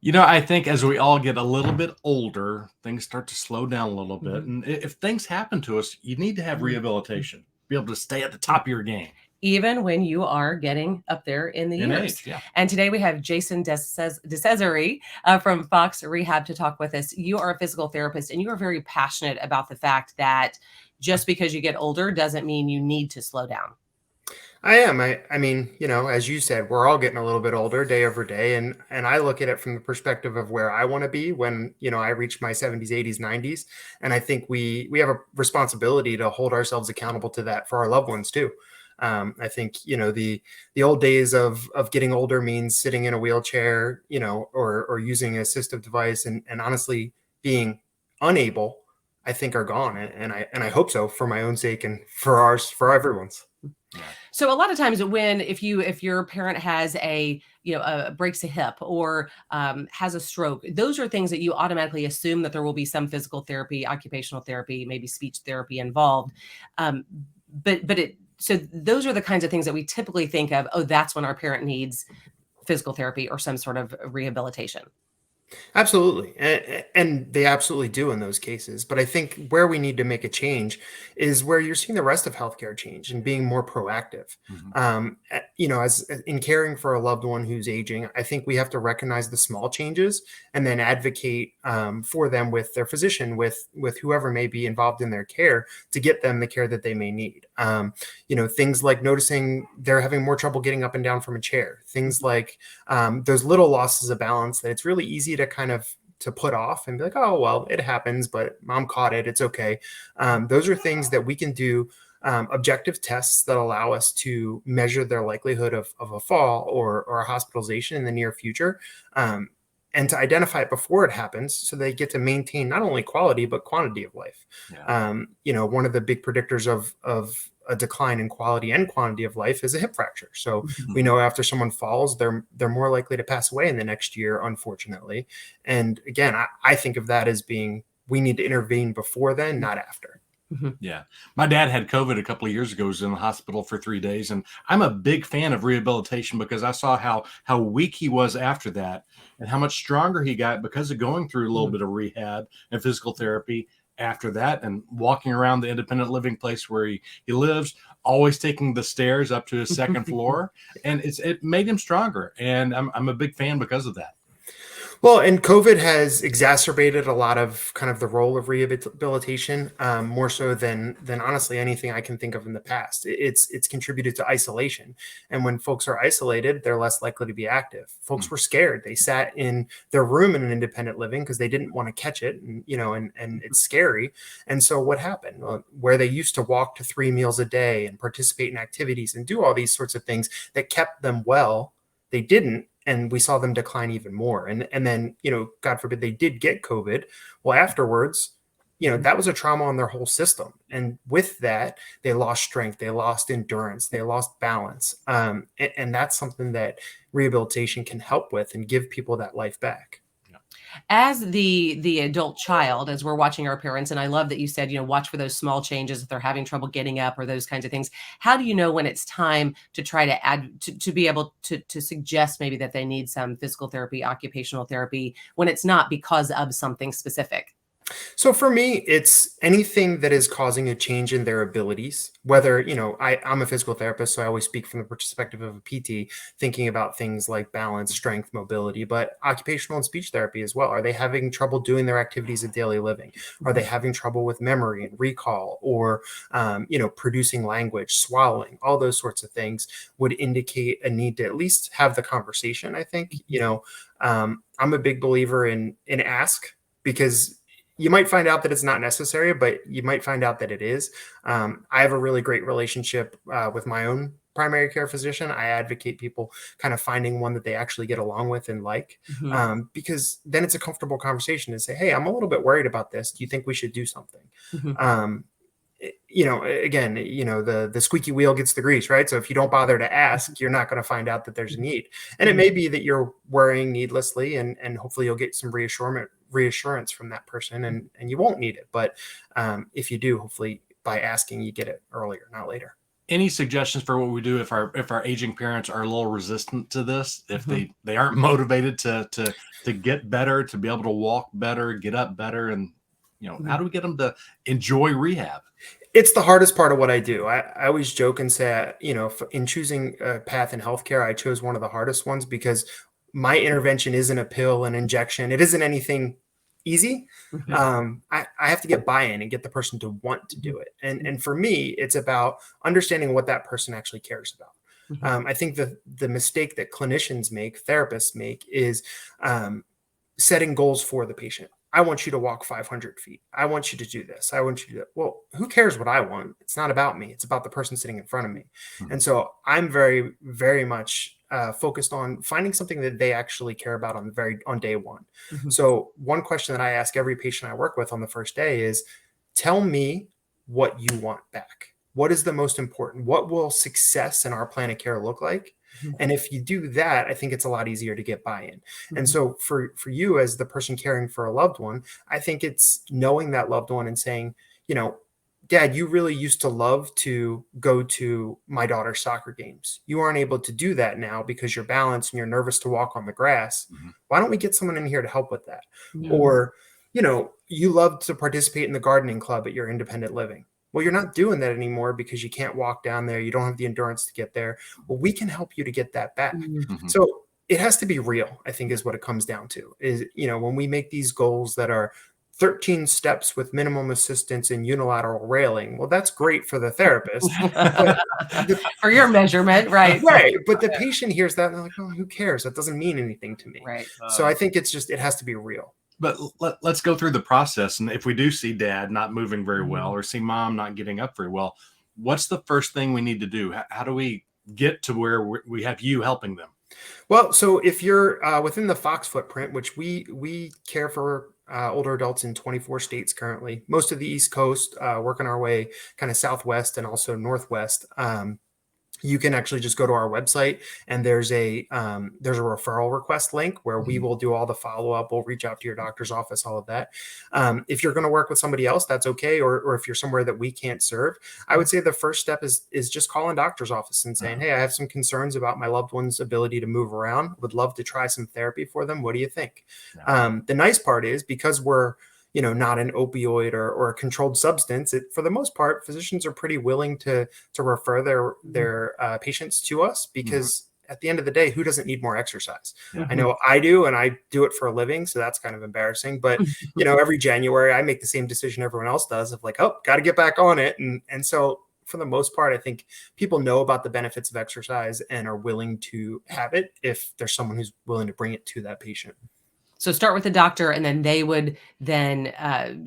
I think as we all get a little bit older, things start to slow down a little bit. Mhm. And if things happen to us, you need to have rehabilitation, be able to stay at the top of your game Even when you are getting up there in the in years. age. Yeah. And today we have Jason Decesari from Fox Rehab to talk with us. You are a physical therapist and you are very passionate about the fact that just because you get older doesn't mean you need to slow down. I am. I mean, as you said, we're all getting a little bit older day over day, and I look at it from the perspective of where I want to be when, I reach my 70s, 80s, 90s, and I think we have a responsibility to hold ourselves accountable to that for our loved ones too. I think, the old days of getting older means sitting in a wheelchair, or using an assistive device, and honestly being unable, I think, are gone, and I hope so, for my own sake and for everyone's. Yeah. So a lot of times when if your parent has breaks a hip or has a stroke, those are things that you automatically assume that there will be some physical therapy, occupational therapy, maybe speech therapy involved. Um, so those are the kinds of things that we typically think of. Oh, that's when our parent needs physical therapy or some sort of rehabilitation. Absolutely. And they absolutely do in those cases. But I think where we need to make a change is where you're seeing the rest of healthcare change and being more proactive. Mhm. As in caring for a loved one who's aging, I think we have to recognize the small changes and then advocate for them with their physician, with whoever may be involved in their care to get them the care that they may need. Things like noticing they're having more trouble getting up and down from a chair, things like those little losses of balance that it's really easy to kind of to put off and be like, oh, well, it happens, but mom caught it. It's okay. Those are things that we can do, objective tests that allow us to measure their likelihood of a fall or a hospitalization in the near future. And to identify it before it happens so they get to maintain not only quality, but quantity of life. Yeah. One of the big predictors of a decline in quality and quantity of life is a hip fracture. So we know after someone falls, they're more likely to pass away in the next year, unfortunately. And again, I think of that as being, we need to intervene before then, not after. Mm-hmm. Yeah. My dad had COVID a couple of years ago. He was in the hospital for 3 days. And I'm a big fan of rehabilitation because I saw how weak he was after that and how much stronger he got because of going through a little bit of rehab and physical therapy after that and walking around the independent living place where he lives, always taking the stairs up to his second floor. And it made him stronger. And I'm a big fan because of that. Well, and COVID has exacerbated a lot of kind of the role of rehabilitation, more so than honestly anything I can think of in the past. It's contributed to isolation, and when folks are isolated, they're less likely to be active. Folks were scared; they sat in their room in an independent living because they didn't want to catch it, and it's scary. And so, what happened? Well, where they used to walk to 3 meals a day and participate in activities and do all these sorts of things that kept them well, they didn't, and we saw them decline even more. And then, God forbid they did get COVID. Well, afterwards, that was a trauma on their whole system. And with that, they lost strength, they lost endurance, they lost balance. And that's something that rehabilitation can help with and give people that life back. As the adult child, as we're watching our parents, and I love that you said, watch for those small changes if they're having trouble getting up or those kinds of things. How do you know when it's time to try to add to be able to suggest maybe that they need some physical therapy, occupational therapy, when it's not because of something specific? So for me, it's anything that is causing a change in their abilities. Whether, I'm a physical therapist, so I always speak from the perspective of a PT, thinking about things like balance, strength, mobility, but occupational and speech therapy as well. Are they having trouble doing their activities of daily living? Are they having trouble with memory and recall, or, producing language, swallowing? All those sorts of things would indicate a need to at least have the conversation. I think, I'm a big believer in ask, because you might find out that it's not necessary, but you might find out that it is. I have a really great relationship with my own primary care physician. I advocate people kind of finding one that they actually get along with and like, Mm-hmm. because then it's a comfortable conversation to say, hey, I'm a little bit worried about this. Do you think we should do something? Mm-hmm. Again, the squeaky wheel gets the grease, right? So if you don't bother to ask, you're not going to find out that there's a need. And it may be that you're worrying needlessly, and hopefully you'll get some reassurance from that person, and you won't need it. But if you do, hopefully by asking, you get it earlier, not later. Any suggestions for what we do if our aging parents are a little resistant to this, if Mhm. they aren't motivated to get better, to be able to walk better, get up better, and how Mhm. do we get them to enjoy rehab? It's the hardest part of what I do. I always joke and say, in choosing a path in healthcare, I chose one of the hardest ones because my intervention isn't a pill, an injection. It isn't anything easy. Mhm. Yeah. I have to get buy-in and get the person to want to Mhm. do it. And for me, it's about understanding what that person actually cares about. Mhm. I think the mistake that clinicians make, therapists make, is um, setting goals for the patient. I want you to walk 500 feet. I want you to do this. I want you to do that. Well, who cares what I want? It's not about me. It's about the person sitting in front of me. Mhm. And so I'm very, very much focused on finding something that they actually care about on day one. Mhm. So one question that I ask every patient I work with on the first day is, tell me what you want back. What is the most important? What will success in our plan of care look like? Mhm. And if you do that, I think it's a lot easier to get buy-in. And Mhm. so for you as the person caring for a loved one, I think it's knowing that loved one and saying, Dad, you really used to love to go to my daughter's soccer games. You aren't able to do that now because you're balanced and you're nervous to walk on the grass. Mhm. Why don't we get someone in here to help with that? Yeah. Or, you love to participate in the gardening club at your independent living. Well, you're not doing that anymore because you can't walk down there. You don't have the endurance to get there. Well, we can help you to get that back. Mhm. Mhm. So it has to be real, I think, is what it comes down to. Is, when we make these goals that are 13 steps with minimum assistance and unilateral railing, well, that's great for the therapist. But the For your measurement, right? right, but the patient hears that and they're like, oh, who cares? That doesn't mean anything to me. Right. So I think it has to be real. But let's go through the process. And if we do see dad not moving very well Mhm. or see mom not getting up very well, what's the first thing we need to do? How do we get to where we have you helping them? Well, so if you're within the Fox footprint, which we care for older adults in 24 states currently, most of the East Coast, working our way kind of southwest and also northwest. You can actually just go to our website and there's a referral request link where we Mhm. will do all the follow-up. We'll reach out to your doctor's office, all of that. If you're going to work with somebody else, that's okay. Or if you're somewhere that we can't serve, I would say the first step is just calling doctor's office and saying, Uh-huh. hey, I have some concerns about my loved one's ability to move around. Would love to try some therapy for them. What do you think? Yeah. The nice part is, because we're not an opioid or a controlled substance, for the most part, physicians are pretty willing to refer their patients to us, Mhm. because at the end of the day, who doesn't need more exercise? Yeah. I know I do, and I do it for a living, so that's kind of embarrassing. But every January, I make the same decision everyone else does of like, oh, got to get back on it, and so for the most part, I think people know about the benefits of exercise and are willing to have it if there's someone who's willing to bring it to that patient. So start with the doctor, and then they would then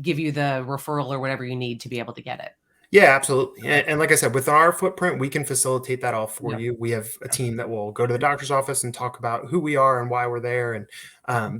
give you the referral or whatever you need to be able to get it. Yeah, absolutely. Okay. And like I said, within our footprint, we can facilitate that all for Yep. you. We have a Okay. team that will go to the doctor's office and talk about who we are and why we're there. And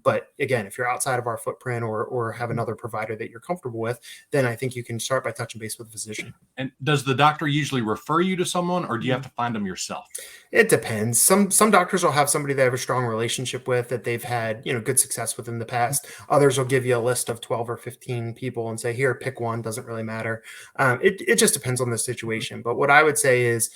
but again, if you're outside of our footprint or have Mhm. another provider that you're comfortable with, then I think you can start by touching base with a physician. And does the doctor usually refer you to someone, or do you have Mhm. to find them yourself? It depends. Some doctors will have somebody they have a strong relationship with that they've had, good success with in the past. Others will give you a list of 12 or 15 people and say, here, pick one, doesn't really matter. It just depends on the Mhm. situation. But what I would say is,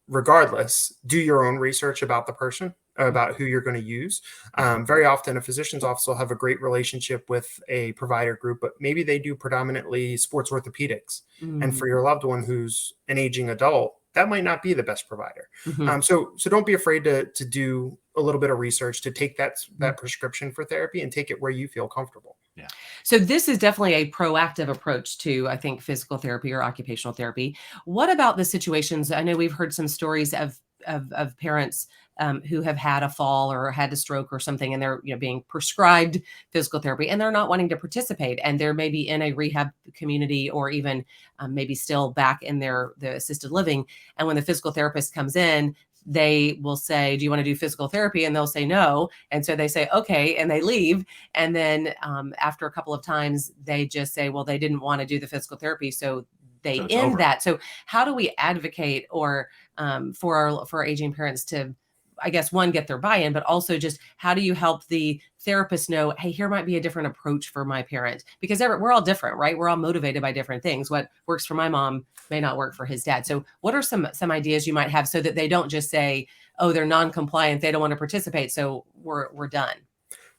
regardless, do your own research about the person, about who you're going to use. Mhm. Very often, a physician's office will have a great relationship with a provider group, but maybe they do predominantly sports orthopedics. And Mhm. for your loved one who's an aging adult, that might not be the best provider. Mhm. So don't be afraid to do a little bit of research, to take Mhm. that prescription for therapy and take it where you feel comfortable. Yeah. So this is definitely a proactive approach to, I think, physical therapy or occupational therapy. What about the situations? I know we've heard some stories of parents who have had a fall or had a stroke or something, and they're being prescribed physical therapy, and they're not wanting to participate, and they're maybe in a rehab community or even maybe still back in the assisted living. And when the physical therapist comes in, they will say, "Do you want to do physical therapy?" And they'll say no, and so they say, "Okay," and they leave. And then after a couple of times, they just say, well, they didn't want to do the physical therapy. So So they it's end over. that. So how do we advocate or for our aging parents to I guess, one, get their buy-in, but also just how do you help the therapist know, hey, here might be a different approach for my parent, because we're all different, right? We're all motivated by different things. What works for my mom may not work for his dad. So what are some ideas you might have so that they don't just say, oh, they're non-compliant, they don't want to participate, so we're done?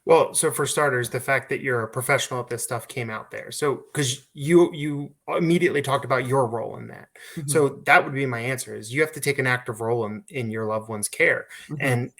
Well, so for starters, the fact that you're a professional at this stuff came out there. So because you immediately talked about your role in that. Mhm. So that would be my answer is you have to take an active role in your loved one's care Mhm. and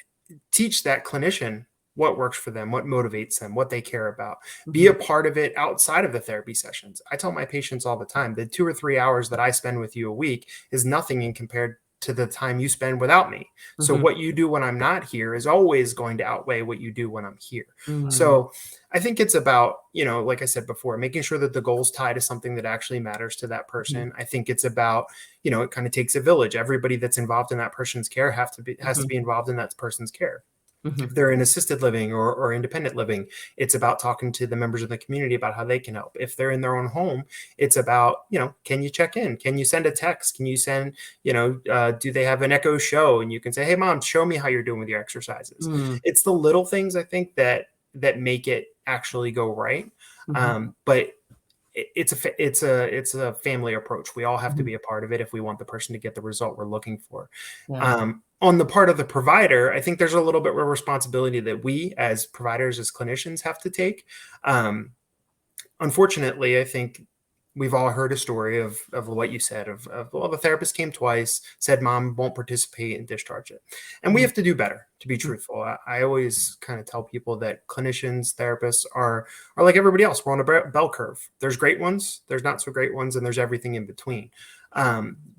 teach that clinician what works for them, what motivates them, what they care about. Be a part of it outside of the therapy sessions. I tell my patients all the time, the 2 or 3 hours that I spend with you a week is nothing in compared to the time you spend without me. So Mhm. what you do when I'm not here is always going to outweigh what you do when I'm here. Mhm. So I think it's about, like I said before, making sure that the goals tie to something that actually matters to that person. I think it's about, it kind of takes a village. Everybody that's involved in that person's care has to be involved in that person's care. Mhm. If they're in assisted living or independent living, it's about talking to the members of the community about how they can help. If they're in their own home, it's about, can you check in? Can you send a text? Can you send, do they have an echo show? And you can say, hey, mom, show me how you're doing with your exercises. Mhm. It's the little things, I think, that make it actually go right. Mhm. But it's a family approach. We all have to Mhm. be a part of it if we want the person to get the result we're looking for. Yeah. On the part of the provider, I think there's a little bit of responsibility that we as providers, as clinicians, have to take. Unfortunately, I think we've all heard a story of what you said well, the therapist came twice, said mom won't participate, and discharge it. And we have to do better, to be truthful. I always kind of tell people that clinicians, therapists are like everybody else. We're on a bell curve. There's great ones, there's not so great ones, and there's everything in between.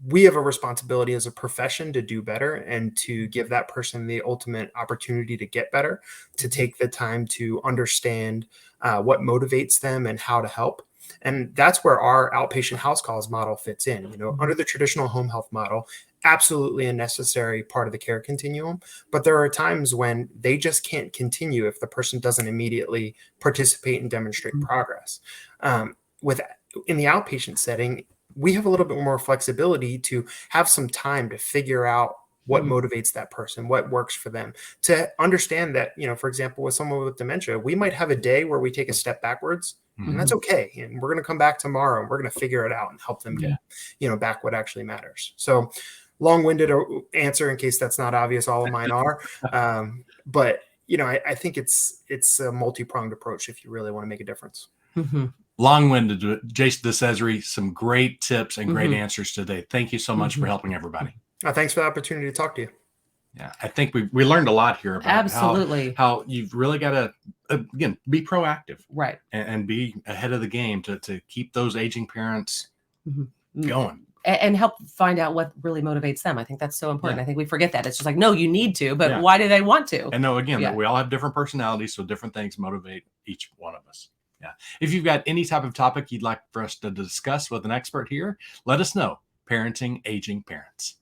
We have a responsibility as a profession to do better and to give that person the ultimate opportunity to get better, to take the time to understand what motivates them and how to help. And that's where our outpatient house calls model fits in. Under the traditional home health model, absolutely a necessary part of the care continuum. But there are times when they just can't continue if the person doesn't immediately participate and demonstrate progress. In the outpatient setting, we have a little bit more flexibility to have some time to figure out what motivates that person, what works for them, to understand that, for example, with someone with dementia, we might have a day where we take a step backwards, and that's okay. And we're going to come back tomorrow and we're going to figure it out and help them get, back what actually matters. So long-winded answer in case that's not obvious. All of mine are. But, I think it's a multi-pronged approach if you really want to make a difference. Long-winded, Jason Decesari, some great tips and great answers today. Thank you so much for helping everybody. Thanks for the opportunity to talk to you. Yeah, I think we learned a lot here about Absolutely. how you've really got to, again, be proactive, Right. and be ahead of the game to keep those aging parents going. And help find out what really motivates them. I think that's so important. I think we forget that. It's just like, no, you need to, but why do they want to? And know, again, that we all have different personalities, so different things motivate each one of us. Yeah. If you've got any type of topic you'd like for us to discuss with an expert here, let us know. Parenting aging parents.